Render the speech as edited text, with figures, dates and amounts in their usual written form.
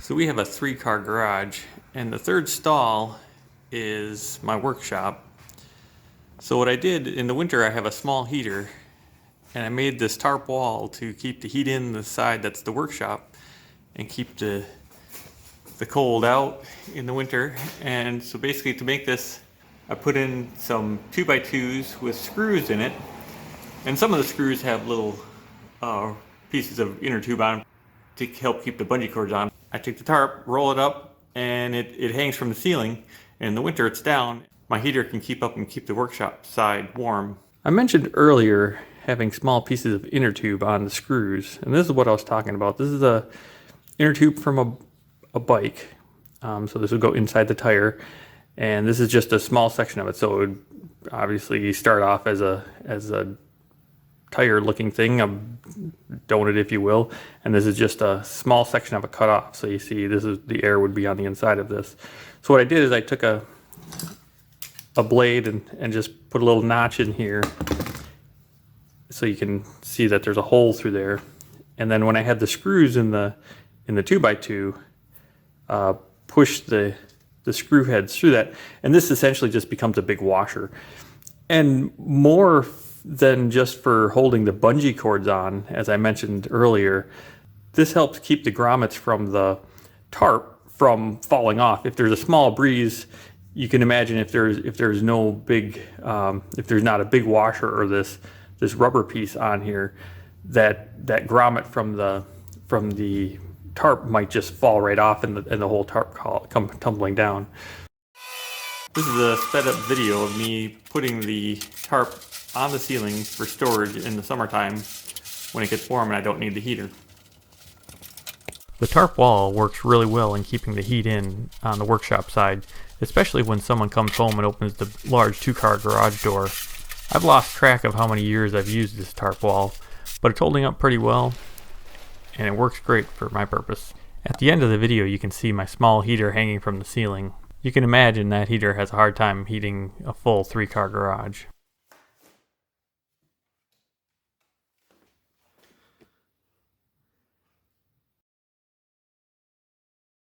So we have a 3-car garage, and the third stall is my workshop. So what I did in the winter, I have a small heater, and I made this tarp wall to keep the heat in the side that's the workshop and keep the cold out in the winter. And so basically to make this, I put in some 2x2s with screws in it, and some of the screws have little pieces of inner tube on to help keep the bungee cords on. I take the tarp, roll it up, and it hangs from the ceiling. And in the winter it's down. My heater can keep up and keep the workshop side warm. I mentioned earlier having small pieces of inner tube on the screws, and this is what I was talking about. This is a inner tube from a bike. So this would go inside the tire, and this is just a small section of it. So it would obviously start off as a tire looking thing, a donut if you will, and this is just a small section of it cut off. So you see this is the air would be on the inside of this. So what I did is I took a blade and just put a little notch in here so you can see that there's a hole through there. And then when I had the screws in the 2x2, push the screw heads through that, and this essentially just becomes a big washer. And more than just for holding the bungee cords on, as I mentioned earlier, this helps keep the grommets from the tarp from falling off. If there's a small breeze, you can imagine if there's no big, if there's not a big washer or this rubber piece on here, that grommet from the tarp might just fall right off and the whole tarp come tumbling down. This is a sped up video of me putting the tarp on the ceiling for storage in the summertime when it gets warm and I don't need the heater. The tarp wall works really well in keeping the heat in on the workshop side, especially when someone comes home and opens the large 2-car garage door. I've lost track of how many years I've used this tarp wall, but it's holding up pretty well and it works great for my purpose. At the end of the video you can see my small heater hanging from the ceiling. You can imagine that heater has a hard time heating a full 3-car garage.